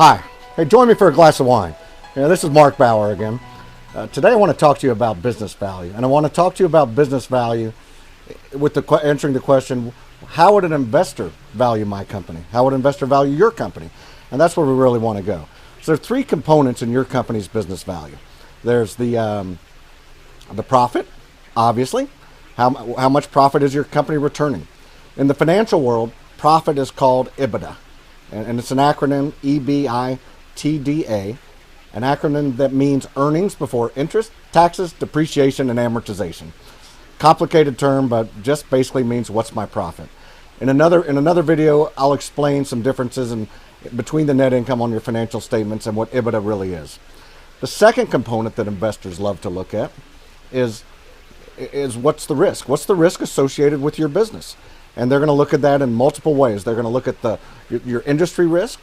Hi. Hey, join me for a glass of wine. This is Mark Bauer again. Today I want to talk to you about business value. And I want to talk to you about business value with answering the question, how would an investor value my company? How would an investor value your company? And that's where we really want to go. So there are three components in your company's business value. There's the profit, obviously. How much profit is your company returning? In the financial world, profit is called EBITDA. And it's an acronym, EBITDA, an acronym that means earnings before interest, taxes, depreciation, and amortization. Complicated term, but just basically means what's my profit. In another video, I'll explain some differences between the net income on your financial statements and what EBITDA really is. The second component that investors love to look at is what's the risk? What's the risk associated with your business? And they're going to look at that in multiple ways. They're going to look at your industry risk.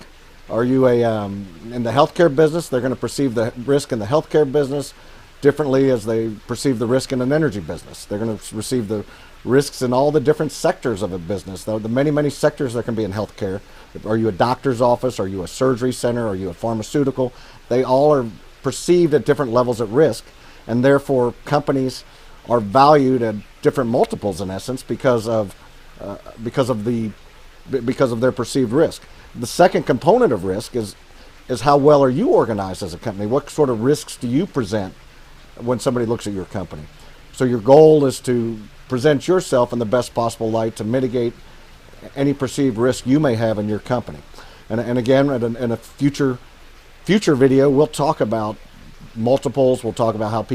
Are you in the healthcare business? They're going to perceive the risk in the healthcare business differently as they perceive the risk in an energy business. They're going to receive the risks in all the different sectors of a business. The many sectors that can be in healthcare. Are you a doctor's office? Are you a surgery center? Are you a pharmaceutical? They all are perceived at different levels of risk, and therefore companies are valued at different multiples in essence because of their perceived risk. The second component of risk is how well are you organized as a company? What sort of risks do you present when somebody looks at your company? So your goal is to present yourself in the best possible light to mitigate any perceived risk you may have in your company. And again, in a future video, we'll talk about multiples. We'll talk about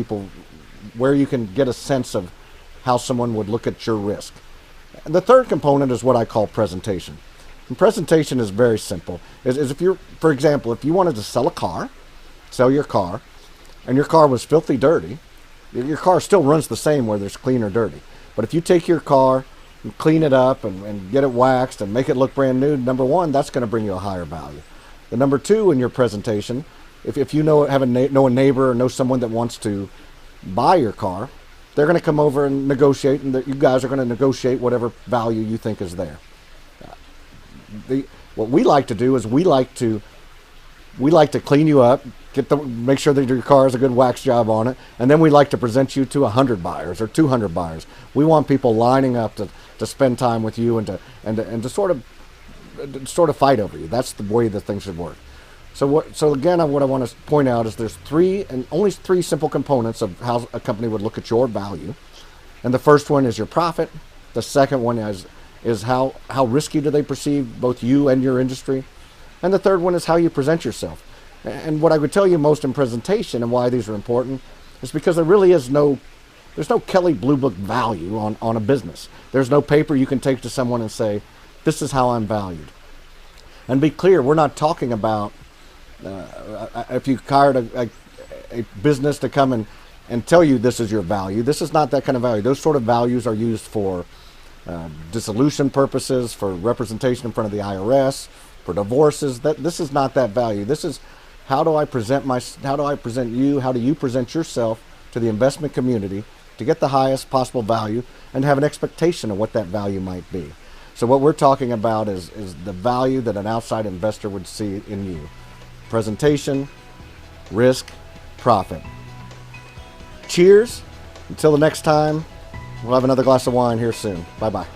where you can get a sense of how someone would look at your risk. And the third component is what I call presentation. And presentation is very simple. For example, if you wanted to sell your car, and your car was filthy dirty, your car still runs the same whether it's clean or dirty. But if you take your car and clean it up and get it waxed and make it look brand new, number one, that's going to bring you a higher value. The number two in your presentation, if you know a neighbor or know someone that wants to buy your car, they're going to come over and negotiate, and you guys are going to negotiate whatever value you think is there. What we like to do is we like to clean you up, make sure that your car has a good wax job on it, and then we like to present you to 100 buyers or 200 buyers. We want people lining up to spend time with you and to sort of fight over you. That's the way that things should work. So again, what I want to point out is there's only three simple components of how a company would look at your value. And the first one is your profit. The second one is how risky do they perceive both you and your industry. And the third one is how you present yourself. And what I would tell you most in presentation and why these are important is because there really is there's no Kelley Blue Book value on a business. There's no paper you can take to someone and say, this is how I'm valued. And be clear, we're not talking about if you hired a business to come and tell you this is your value. This is not that kind of value. Those sort of values are used for dissolution purposes, for representation in front of the IRS, for divorces. This is not that value. This is how do I present you, how do you present yourself to the investment community to get the highest possible value and have an expectation of what that value might be. So what we're talking about is the value that an outside investor would see in you. Presentation, risk, profit. Cheers. Until the next time, we'll have another glass of wine here soon. Bye-bye.